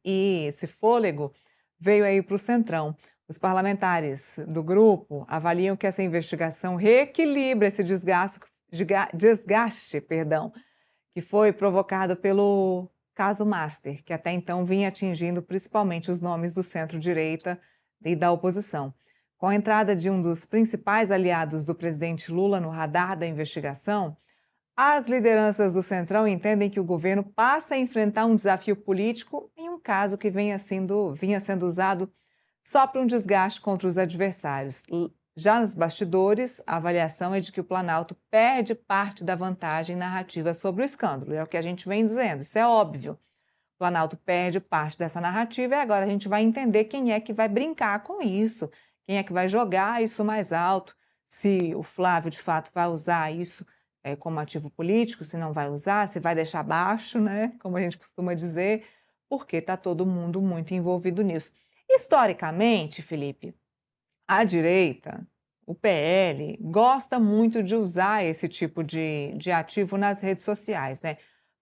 e esse fôlego veio aí para o Centrão. Os parlamentares do grupo avaliam que essa investigação reequilibra esse desgaste, que foi provocado pelo caso Master, que até então vinha atingindo principalmente os nomes do centro-direita e da oposição. Com a entrada de um dos principais aliados do presidente Lula no radar da investigação, as lideranças do Centrão entendem que o governo passa a enfrentar um desafio político em um caso que vinha sendo usado só para um desgaste contra os adversários. Já nos bastidores, a avaliação é de que o Planalto perde parte da vantagem narrativa sobre o escândalo. É o que a gente vem dizendo, isso é óbvio. O Planalto perde parte dessa narrativa e agora a gente vai entender quem é que vai brincar com isso, quem é que vai jogar isso mais alto, se o Flávio de fato vai usar isso como ativo político, se não vai usar, se vai deixar baixo, né, como a gente costuma dizer, porque está todo mundo muito envolvido nisso. Historicamente, Felipe, a direita, o PL, gosta muito de usar esse tipo de ativo nas redes sociais, né?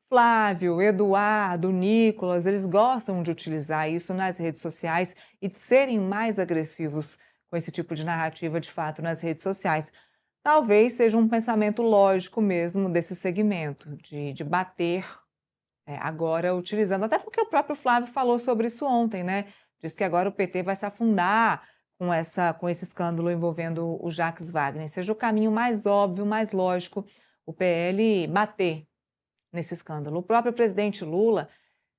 Flávio, Eduardo, Nicolas, eles gostam de utilizar isso nas redes sociais e de serem mais agressivos com esse tipo de narrativa, de fato, nas redes sociais. Talvez seja um pensamento lógico mesmo desse segmento, de bater agora utilizando, até porque o próprio Flávio falou sobre isso ontem, né? Diz que agora o PT vai se afundar com esse escândalo envolvendo o Jacques Wagner. Seja o caminho mais óbvio, mais lógico, o PL bater nesse escândalo. O próprio presidente Lula,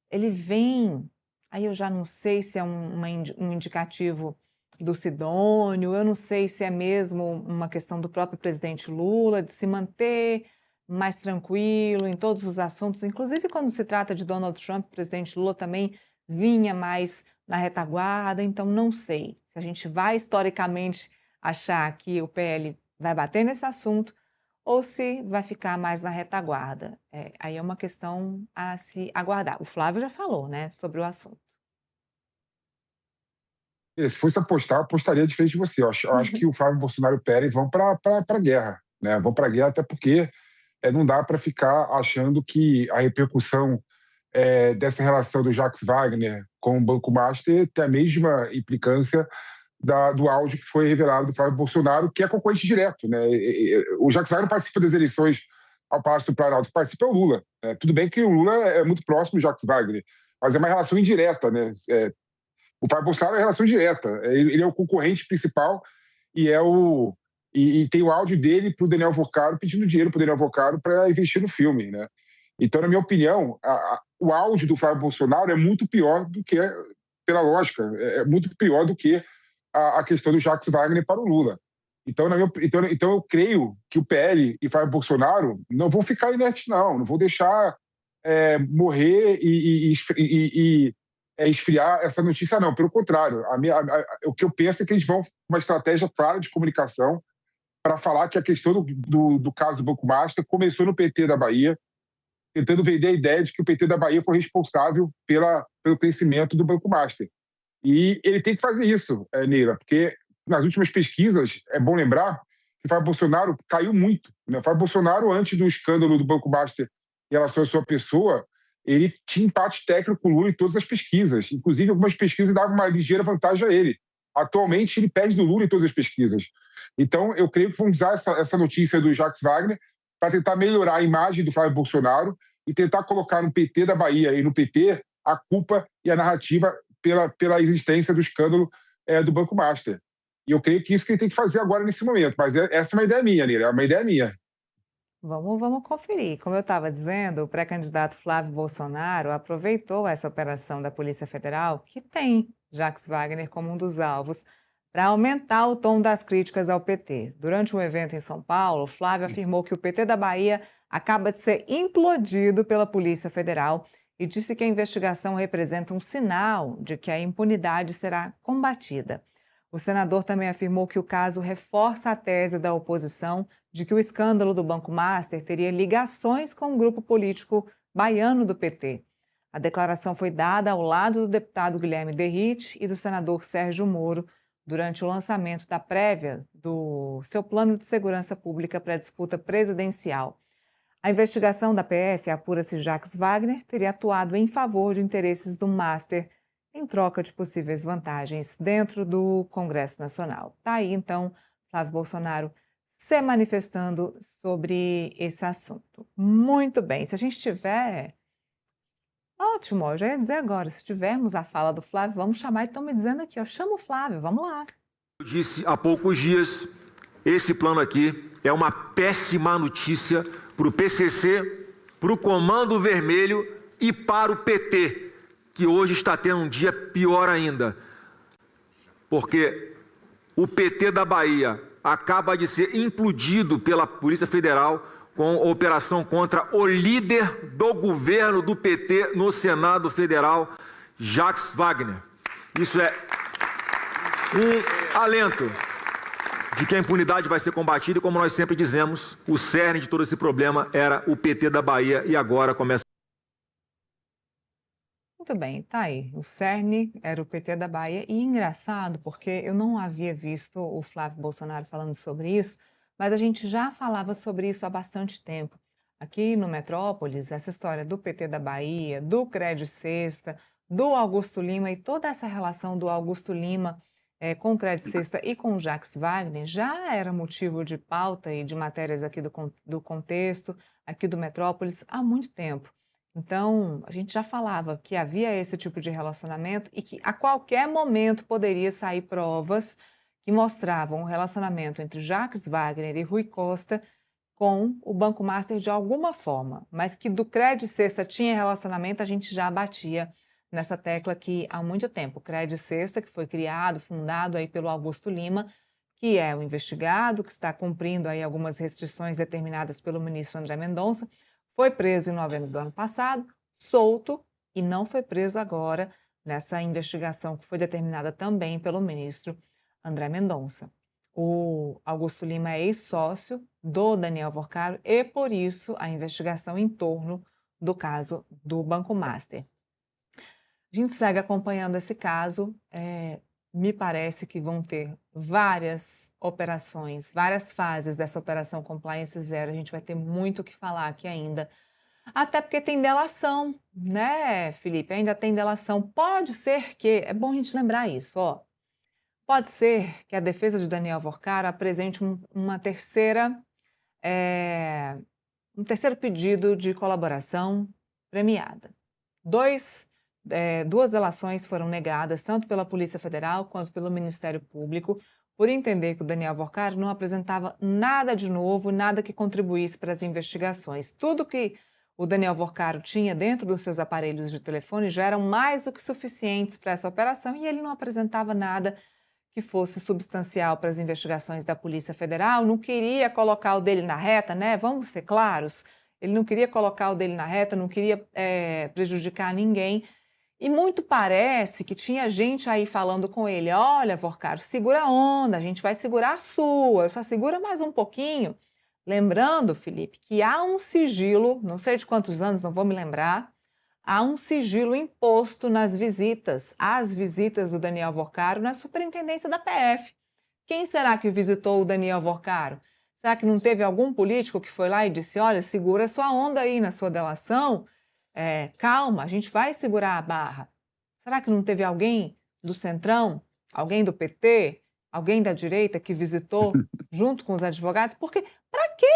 ele vem, aí eu já não sei se é um indicativo do Sidônio, eu não sei se é mesmo uma questão do próprio presidente Lula, de se manter mais tranquilo em todos os assuntos, inclusive quando se trata de Donald Trump, o presidente Lula também vinha mais na retaguarda, então não sei se a gente vai historicamente achar que o PL vai bater nesse assunto ou se vai ficar mais na retaguarda. Aí é uma questão a se aguardar. O Flávio já falou, né, sobre o assunto. Se fosse apostar, eu apostaria diferente de você. Eu acho que o Flávio Bolsonaro e o Pérez vão para a guerra, né? Vão para a guerra até porque não dá para ficar achando que a repercussão dessa relação do Jacques Wagner com o Banco Master tem a mesma implicância do áudio que foi revelado do Flávio Bolsonaro, que é concorrente direto, né? O Jacques Wagner participa das eleições ao Palácio do Planalto, participa é o Lula, né? Tudo bem que o Lula é muito próximo do Jacques Wagner, mas é uma relação indireta, né? O Flávio Bolsonaro é uma relação direta. Ele é o concorrente principal e e tem o áudio dele para o Daniel Vocaro pedindo dinheiro para o Daniel Vocaro para investir no filme, né? Então, na minha opinião, o áudio do Flávio Bolsonaro é muito pior do que, pela lógica, é muito pior do que a questão do Jacques Wagner para o Lula. Então, então eu creio que o PL e Flávio Bolsonaro não vão ficar inertes, não vão deixar morrer e esfriar essa notícia, não. Pelo contrário, o que eu penso é que eles vão com uma estratégia clara de comunicação para falar que a questão do caso do Banco Master começou no PT da Bahia, tentando vender a ideia de que o PT da Bahia foi responsável pelo crescimento do Banco Master. E ele tem que fazer isso, Neila, porque nas últimas pesquisas, é bom lembrar que o Fábio Bolsonaro caiu muito, né? O Fábio Bolsonaro, antes do escândalo do Banco Master em relação à sua pessoa, ele tinha empate técnico com o Lula em todas as pesquisas. Inclusive, algumas pesquisas davam uma ligeira vantagem a ele. Atualmente, ele perde do Lula em todas as pesquisas. Então, eu creio que vão usar essa notícia do Jacques Wagner para tentar melhorar a imagem do Flávio Bolsonaro e tentar colocar no PT da Bahia e no PT a culpa e a narrativa pela existência do escândalo do Banco Master. E eu creio que isso que ele tem que fazer agora nesse momento. Mas essa é uma ideia minha, Nira, é uma ideia minha. Vamos conferir. Como eu estava dizendo, o pré-candidato Flávio Bolsonaro aproveitou essa operação da Polícia Federal, que tem Jacques Wagner como um dos alvos, para aumentar o tom das críticas ao PT. Durante um evento em São Paulo, Flávio afirmou que o PT da Bahia acaba de ser implodido pela Polícia Federal e disse que a investigação representa um sinal de que a impunidade será combatida. O senador também afirmou que o caso reforça a tese da oposição de que o escândalo do Banco Master teria ligações com o grupo político baiano do PT. A declaração foi dada ao lado do deputado Guilherme Derrite e do senador Sérgio Moro durante o lançamento da prévia do seu plano de segurança pública para a disputa presidencial. A investigação da PF apura se Jacques Wagner teria atuado em favor de interesses do Master em troca de possíveis vantagens dentro do Congresso Nacional. Tá aí, então, Flávio Bolsonaro se manifestando sobre esse assunto. Muito bem, se a gente tiver... Ótimo, eu já ia dizer agora, se tivermos a fala do Flávio, vamos chamar, e estão me dizendo aqui, ó, chama o Flávio, vamos lá. Eu disse há poucos dias, esse plano aqui é uma péssima notícia para o PCC, para o Comando Vermelho e para o PT, que hoje está tendo um dia pior ainda, porque o PT da Bahia acaba de ser implodido pela Polícia Federal com a operação contra o líder do governo do PT no Senado Federal, Jacques Wagner. Isso é um alento de que a impunidade vai ser combatida e, como nós sempre dizemos, o cerne de todo esse problema era o PT da Bahia e agora começa... Muito bem, tá aí. O cerne era o PT da Bahia. E engraçado, porque eu não havia visto o Flávio Bolsonaro falando sobre isso, mas a gente já falava sobre isso há bastante tempo. Aqui no Metrópolis, essa história do PT da Bahia, do Crédito Sexta, do Augusto Lima e toda essa relação do Augusto Lima com o Crédito Sexta e com o Jacques Wagner já era motivo de pauta e de matérias aqui do Contexto, aqui do Metrópolis, há muito tempo. Então, a gente já falava que havia esse tipo de relacionamento e que a qualquer momento poderia sair provas que mostravam o relacionamento entre Jacques Wagner e Rui Costa com o Banco Master de alguma forma, mas que do Crédito Sexta tinha relacionamento, a gente já batia nessa tecla aqui há muito tempo. O Crédito Sexta, que foi criado, fundado aí pelo Augusto Lima, que é o investigado, que está cumprindo aí algumas restrições determinadas pelo ministro André Mendonça, foi preso em novembro do ano passado, solto, e não foi preso agora nessa investigação que foi determinada também pelo ministro André Mendonça. O Augusto Lima é ex-sócio do Daniel Worcaro e, por isso, a investigação em torno do caso do Banco Master. A gente segue acompanhando esse caso, me parece que vão ter várias operações, várias fases dessa Operação Compliance Zero, a gente vai ter muito o que falar aqui ainda, até porque tem delação, né, Felipe? Ainda tem delação. Pode ser que, é bom a gente lembrar isso, ó, pode ser que a defesa de Daniel Worcaro apresente um terceiro pedido de colaboração premiada. Duas delações foram negadas, tanto pela Polícia Federal quanto pelo Ministério Público, por entender que o Daniel Worcaro não apresentava nada de novo, nada que contribuísse para as investigações. Tudo que o Daniel Worcaro tinha dentro dos seus aparelhos de telefone já eram mais do que suficientes para essa operação e ele não apresentava nada que fosse substancial para as investigações da Polícia Federal, não queria colocar o dele na reta, né? Vamos ser claros, ele não queria colocar o dele na reta, não queria prejudicar ninguém. E muito parece que tinha gente aí falando com ele, olha, Worcaro, segura a onda, a gente vai segurar a sua, só segura mais um pouquinho. Lembrando, Felipe, que há um sigilo, não sei de quantos anos, não vou me lembrar, há um sigilo imposto nas visitas, às visitas do Daniel Worcaro na superintendência da PF. Quem será que visitou o Daniel Worcaro? Será que não teve algum político que foi lá e disse, olha, segura sua onda aí na sua delação, calma, a gente vai segurar a barra. Será que não teve alguém do Centrão, alguém do PT, alguém da direita que visitou junto com os advogados? Porque, para quê,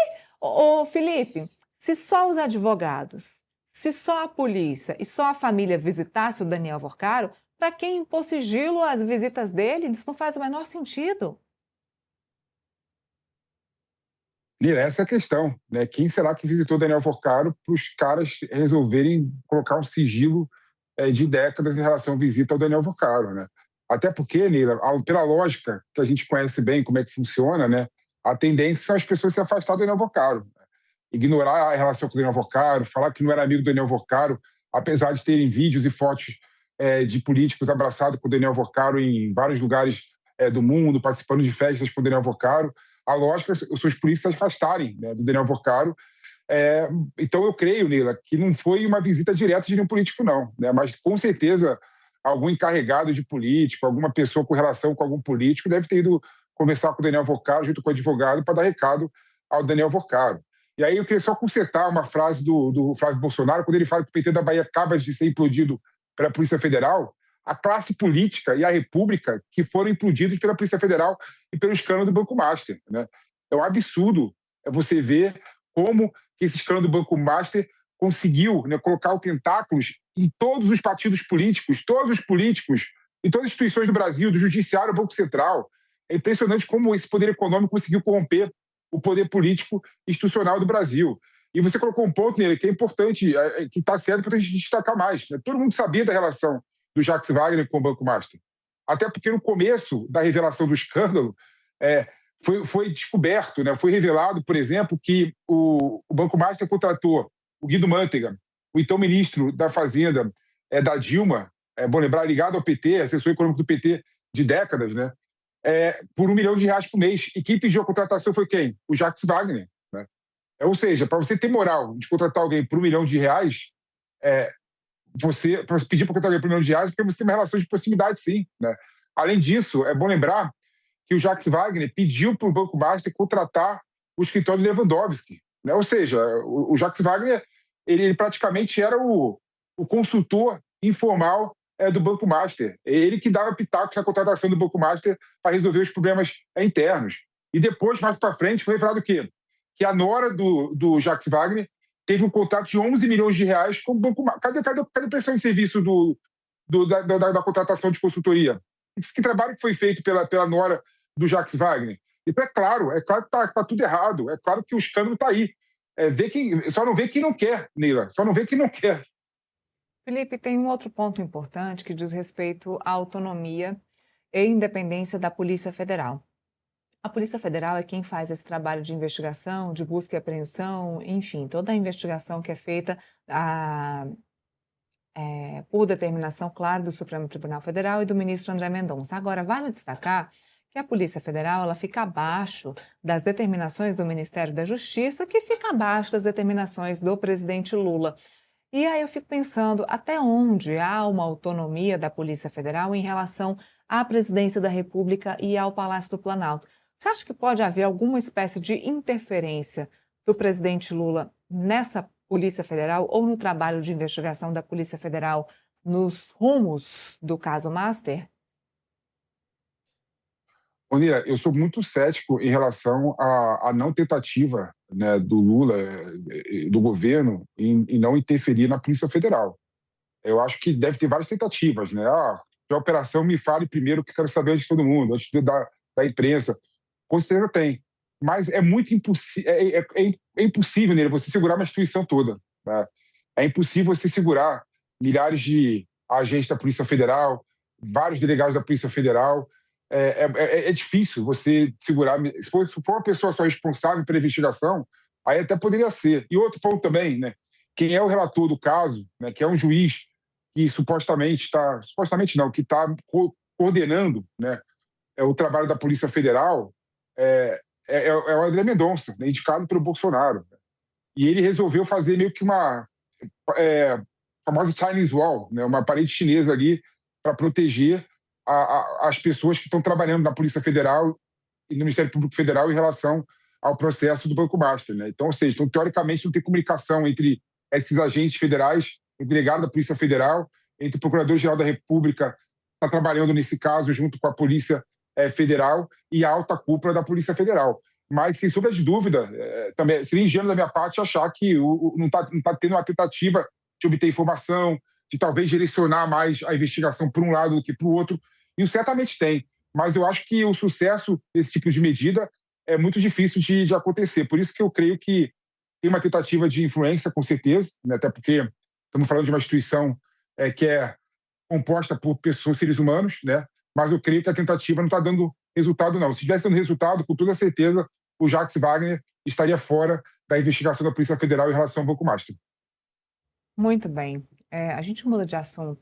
Felipe, se só os advogados, se só a polícia e só a família visitasse o Daniel Worcaro, para quem impor sigilo às visitas dele? Isso não faz o menor sentido. E essa é a questão, né? Quem será que visitou Daniel Worcaro para os caras resolverem colocar um sigilo de décadas em relação à visita ao Daniel Worcaro, né? Até porque, Neila, pela lógica que a gente conhece bem como é que funciona, né? A tendência são as pessoas se afastar do Daniel Worcaro, ignorar a relação com o Daniel Worcaro, falar que não era amigo do Daniel Worcaro, apesar de terem vídeos e fotos de políticos abraçados com o Daniel Worcaro em vários lugares do mundo, participando de festas com o Daniel Worcaro. A lógica são os polícias se afastarem, né, do Daniel Worcaro. Então eu creio, Neila, que não foi uma visita direta de nenhum político, não, né, mas com certeza algum encarregado de político, alguma pessoa com relação com algum político deve ter ido conversar com o Daniel Worcaro junto com o advogado para dar recado ao Daniel Worcaro. E aí eu queria só consertar uma frase do Flávio Bolsonaro, quando ele fala que o PT da Bahia acaba de ser implodido pela Polícia Federal, a classe política e a república que foram implodidos pela Polícia Federal e pelo escândalo do Banco Master, né? É um absurdo você ver como que esse escândalo do Banco Master conseguiu, né, colocar os tentáculos em todos os partidos políticos, todos os políticos, em todas as instituições do Brasil, do Judiciário ao Banco Central. É impressionante como esse poder econômico conseguiu corromper o poder político institucional do Brasil. E você colocou um ponto nele que é importante, que está certo para a gente destacar mais, né? Todo mundo sabia da relação do Jacques Wagner com o Banco Master. Até porque no começo da revelação do escândalo, foi descoberto, né? Foi revelado, por exemplo, que o Banco Master contratou o Guido Mantega, o então ministro da Fazenda da Dilma, bom lembrar, ligado ao PT, assessor econômico do PT de décadas, né? Por R$1 milhão por mês. E quem pediu a contratação foi quem? O Jacques Wagner, né? Ou seja, para você ter moral de contratar alguém por R$1 milhão, para você pedir para contratar alguém por R$1 milhão, porque você tem uma relação de proximidade, sim, né? Além disso, é bom lembrar que o Jacques Wagner pediu para o Banco Master contratar o escritório de Lewandowski, né? Ou seja, o Jacques Wagner ele praticamente era o consultor informal do Banco Master. É ele que dava pitacos na contratação do Banco Master para resolver os problemas internos. E depois, mais para frente, foi revelado o quê? Que a nora do Jacques Wagner teve um contrato de R$11 milhões com o Banco Master. Cadê a prestação de serviço da contratação de consultoria? Que trabalho que foi feito pela nora do Jacques Wagner? Então, é claro que está tudo errado. É claro que o escândalo está aí. Só não vê quem não quer, Neila. Só não vê quem não quer. Felipe, tem um outro ponto importante que diz respeito à autonomia e independência da Polícia Federal. A Polícia Federal é quem faz esse trabalho de investigação, de busca e apreensão, enfim, toda a investigação que é feita por determinação, claro, do Supremo Tribunal Federal e do ministro André Mendonça. Agora, vale destacar que a Polícia Federal ela fica abaixo das determinações do Ministério da Justiça, que fica abaixo das determinações do presidente Lula. E aí eu fico pensando até onde há uma autonomia da Polícia Federal em relação à Presidência da República e ao Palácio do Planalto. Você acha que pode haver alguma espécie de interferência do presidente Lula nessa Polícia Federal ou no trabalho de investigação da Polícia Federal nos rumos do caso Master? Onira, eu sou muito cético em relação à não tentativa, né, do Lula, do governo, em não interferir na Polícia Federal. Eu acho que deve ter várias tentativas, né? Que a operação me fale primeiro, que eu quero saber antes de todo mundo, antes da imprensa. Com certeza tem. Mas é muito impossível, Neila, você segurar uma instituição toda, né? É impossível você segurar milhares de agentes da Polícia Federal, vários delegados da Polícia Federal. É difícil você segurar. Se for uma pessoa só responsável pela investigação, aí até poderia ser. E outro ponto também, né? Quem é o relator do caso, né, que é um juiz que supostamente que está coordenando, né, o trabalho da Polícia Federal, o André Mendonça, né, indicado pelo Bolsonaro. E ele resolveu fazer meio que uma famosa Chinese Wall, né, uma parede chinesa ali para proteger as pessoas que estão trabalhando na Polícia Federal e no Ministério Público Federal em relação ao processo do Banco Master, né? Então, ou seja, teoricamente não tem comunicação entre esses agentes federais, o delegado da Polícia Federal, entre o Procurador-Geral da República, que está trabalhando nesse caso junto com a Polícia Federal e a alta cúpula da Polícia Federal. Mas, sem sombra de dúvida, também seria ingênuo da minha parte achar que não está tendo uma tentativa de obter informação, de talvez direcionar mais a investigação para um lado do que para o outro. E certamente tem. Mas eu acho que o sucesso desse tipo de medida é muito difícil de acontecer. Por isso que eu creio que tem uma tentativa de influência, com certeza, né? Até porque estamos falando de uma instituição que é composta por pessoas, seres humanos, né? Mas eu creio que a tentativa não está dando resultado, não. Se tivesse dando resultado, com toda certeza, o Jacques Wagner estaria fora da investigação da Polícia Federal em relação ao Banco Master. Muito bem. A gente muda de assunto